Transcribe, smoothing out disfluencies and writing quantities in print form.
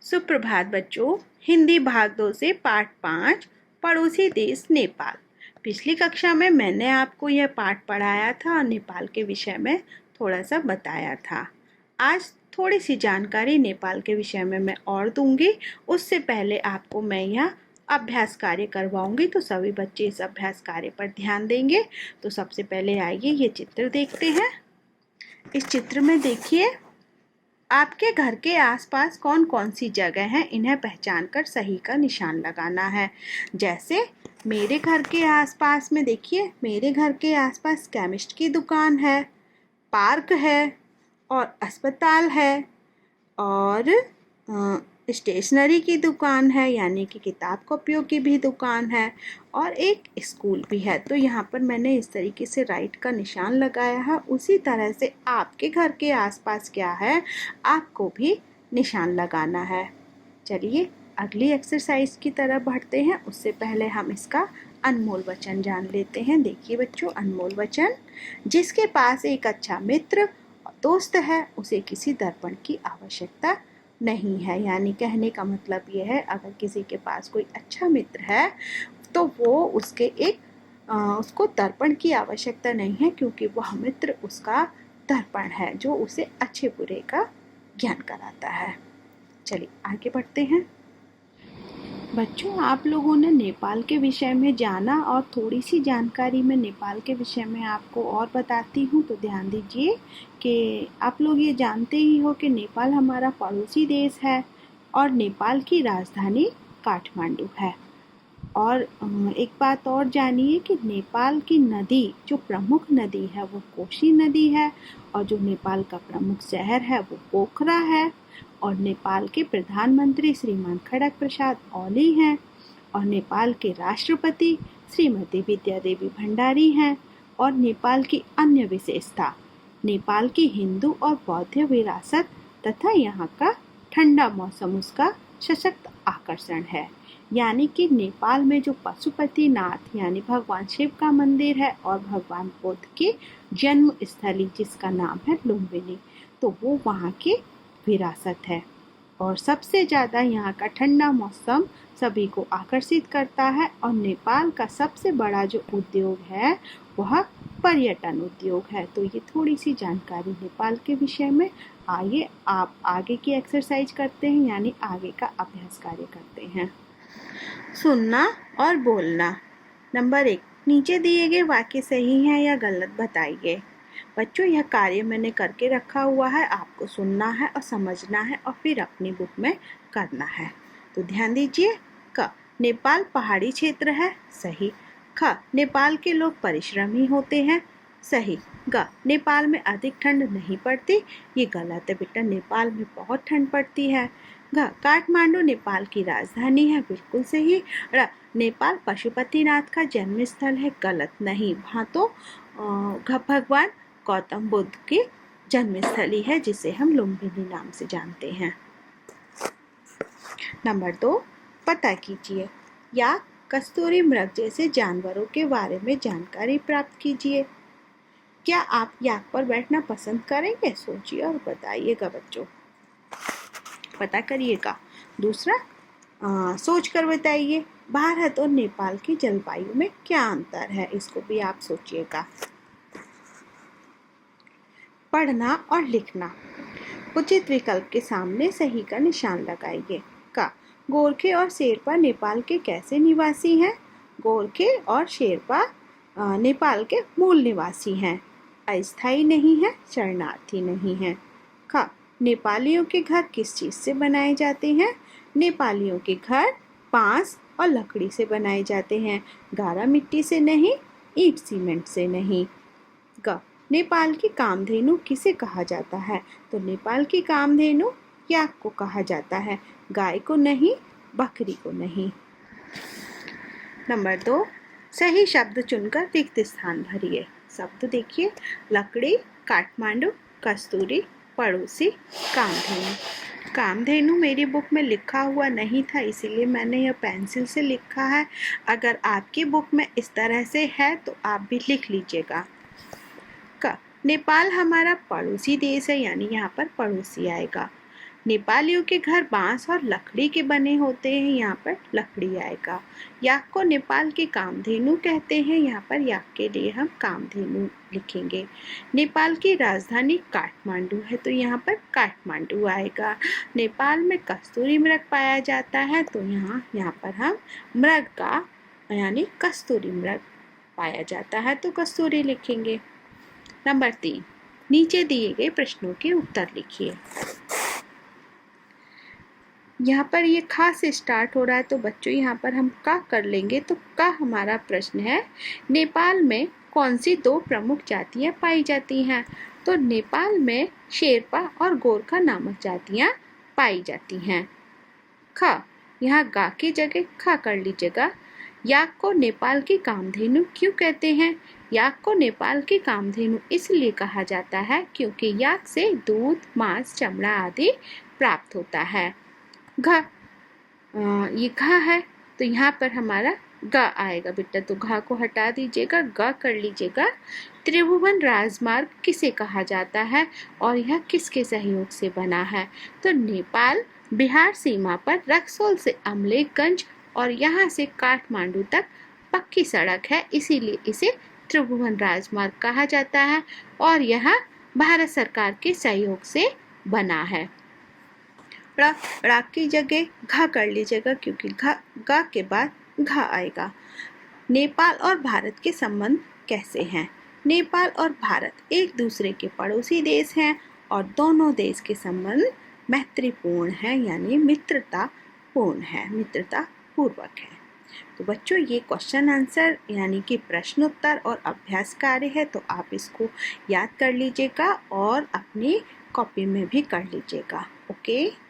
सुप्रभात बच्चों। हिंदी भाग 2 से पाठ 5 पड़ोसी देश नेपाल। पिछली कक्षा में मैंने आपको यह पाठ पढ़ाया था और नेपाल के विषय में थोड़ा सा बताया था। आज थोड़ी सी जानकारी नेपाल के विषय में मैं और दूंगी। उससे पहले आपको मैं यह अभ्यास कार्य करवाऊंगी, तो सभी बच्चे इस अभ्यास कार्य पर ध्यान देंगे। तो सबसे पहले आइए ये चित्र देखते हैं। इस चित्र में देखिए, आपके घर के आसपास कौन कौन सी जगह हैं, इन्हें पहचान कर सही का निशान लगाना है। जैसे मेरे घर के आसपास में देखिए, मेरे घर के आसपास केमिस्ट की दुकान है, पार्क है और अस्पताल है और स्टेशनरी की दुकान है, यानी कि किताब कॉपियों की भी दुकान है और एक स्कूल भी है। तो यहाँ पर मैंने इस तरीके से राइट का निशान लगाया है। उसी तरह से आपके घर के आसपास क्या है, आपको भी निशान लगाना है। चलिए अगली एक्सरसाइज की तरफ बढ़ते हैं। उससे पहले हम इसका अनमोल वचन जान लेते हैं। देखिए बच्चों, अनमोल वचन, जिसके पास एक अच्छा मित्र दोस्त है उसे किसी दर्पण की आवश्यकता नहीं है। यानी कहने का मतलब ये है, अगर किसी के पास कोई अच्छा मित्र है तो वो उसको दर्पण की आवश्यकता नहीं है, क्योंकि वह मित्र उसका दर्पण है जो उसे अच्छे बुरे का ज्ञान कराता है। चलिए आगे बढ़ते हैं। बच्चों, आप लोगों ने नेपाल के विषय में जाना और थोड़ी सी जानकारी मैं नेपाल के विषय में आपको और बताती हूँ। तो ध्यान दीजिए कि आप लोग ये जानते ही हो कि नेपाल हमारा पड़ोसी देश है और नेपाल की राजधानी काठमांडू है। और एक बात और जानिए कि नेपाल की नदी, जो प्रमुख नदी है वो कोशी नदी है और जो नेपाल का प्रमुख शहर है वो पोखरा है। और नेपाल के प्रधानमंत्री श्रीमान खड़ग प्रसाद ओली हैं और नेपाल के राष्ट्रपति श्रीमती विद्या देवी भंडारी हैं। और नेपाल की अन्य विशेषता, नेपाल की हिंदू और बौद्ध विरासत तथा यहाँ का ठंडा मौसम उसका सशक्त आकर्षण है। यानी कि नेपाल में जो पशुपतिनाथ यानी भगवान शिव का मंदिर है और भगवान बुद्ध की जन्म स्थली जिसका नाम है लुम्बिनी, तो वो वहाँ की विरासत है। और सबसे ज़्यादा यहाँ का ठंडा मौसम सभी को आकर्षित करता है। और नेपाल का सबसे बड़ा जो उद्योग है वह पर्यटन उद्योग है। तो ये थोड़ी सी जानकारी नेपाल के विषय में। आइए आप आगे की एक्सरसाइज करते हैं, यानी आगे का अभ्यास कार्य करते हैं। सुनना और बोलना। नंबर 1, नीचे दिए गए वाक्य सही हैं या गलत बताइए। बच्चों, यह कार्य मैंने करके रखा हुआ है, आपको सुनना है और समझना है और फिर अपनी बुक में करना है। तो ध्यान दीजिए। क, नेपाल पहाड़ी क्षेत्र है, सही। ख, नेपाल के लोग परिश्रमी होते हैं, सही। ग, नेपाल में अधिक ठंड नहीं पड़ती, ये गलत है बेटा, नेपाल में बहुत ठंड पड़ती है। घ, काठमांडू नेपाल की राजधानी है, बिल्कुल सही। र, नेपाल पशुपतिनाथ का जन्म स्थल है, गलत नहीं, वहाँ तो भगवान गौतम बुद्ध की जन्मस्थली है जिसे हम लुम्बिनी नाम से जानते हैं। नंबर 2, पता कीजिए या कस्तूरी मृग जैसे जानवरों के बारे में जानकारी प्राप्त कीजिए। क्या आप याक पर बैठना पसंद करेंगे? सोचिए और बताइएगा बच्चों, पता करिएगा। दूसरा, सोच कर बताइए भारत और नेपाल की जलवायु में क्या अंतर है, इसको भी आप सोचिएगा। पढ़ना और लिखना। उचित विकल्प के सामने सही का निशान लगाइए। का, गोरखे और शेरपा नेपाल के कैसे निवासी हैं? गोरखे और शेरपा नेपाल के मूल निवासी हैं, अस्थायी नहीं है, शरणार्थी नहीं है। ख, नेपालियों के घर किस चीज़ से बनाए जाते हैं? नेपालियों के घर बांस और लकड़ी से बनाए जाते हैं, गारा मिट्टी से नहीं, ईंट सीमेंट से नहीं। ग, नेपाल की कामधेनु किसे कहा जाता है? तो नेपाल की कामधेनु याक को कहा जाता है, गाय को नहीं, बकरी को नहीं। नंबर 2, सही शब्द चुनकर रिक्त स्थान भरिए। शब्द देखिए, लकड़ी, काठमांडू, कस्तूरी, पड़ोसी, कामधेनु। कामधेनु मेरी बुक में लिखा हुआ नहीं था, इसीलिए मैंने यह पेंसिल से लिखा है। अगर आपकी बुक में इस तरह से है तो आप भी लिख लीजिएगा। क, नेपाल हमारा पड़ोसी देश है, यानी यहाँ पर पड़ोसी आएगा। नेपालियों के घर बांस और लकड़ी के बने होते हैं, यहाँ पर लकड़ी आएगा। याक को नेपाल की कामधेनु कहते हैं, यहाँ पर याक के लिए हम कामधेनु लिखेंगे। नेपाल की राजधानी काठमांडू है, तो यहाँ पर काठमांडू आएगा। नेपाल में कस्तूरी मृग पाया जाता है, तो यहाँ पर हम मृग का यानी कस्तूरी मृग पाया जाता है, तो कस्तूरी लिखेंगे। नंबर 3, नीचे दिए गए प्रश्नों के उत्तर लिखिए। यहाँ पर ये खा से स्टार्ट हो रहा है, तो बच्चों यहाँ पर हम का कर लेंगे। तो का हमारा प्रश्न है, नेपाल में कौन सी 2 प्रमुख जातियाँ पाई जाती हैं? तो नेपाल में शेरपा और गोरखा नामक जातियाँ पाई जाती हैं। खा, यहाँ गा की जगह खा कर लीजिएगा। याक को नेपाल की कामधेनु क्यों कहते हैं? याक को नेपाल की कामधेनु इसलिए कहा जाता है क्योंकि याक से दूध, मांस, चमड़ा आदि प्राप्त होता है। घ, ये घा है, तो यहाँ पर हमारा गा आएगा बेटा, तो घा को हटा दीजिएगा, गा कर लीजिएगा। त्रिभुवन राजमार्ग किसे कहा जाता है और यह किसके सहयोग से बना है? तो नेपाल बिहार सीमा पर रक्सौल से अमलेखगंज और यहाँ से काठमांडू तक पक्की सड़क है, इसीलिए इसे त्रिभुवन राजमार्ग कहा जाता है और यह भारत सरकार के सहयोग से बना है। ड़ा की जगह घा कर लीजिएगा क्योंकि गा के बाद घा आएगा। नेपाल और भारत के संबंध कैसे हैं? नेपाल और भारत एक दूसरे के पड़ोसी देश हैं और दोनों देश के संबंध मैत्रीपूर्ण हैं, यानी मित्रतापूर्ण है, मित्रतापूर्वक है। तो बच्चों ये क्वेश्चन आंसर यानी कि प्रश्नोत्तर और अभ्यास कार्य है, तो आप इसको याद कर लीजिएगा और अपनी कॉपी में भी कर लीजिएगा। ओके।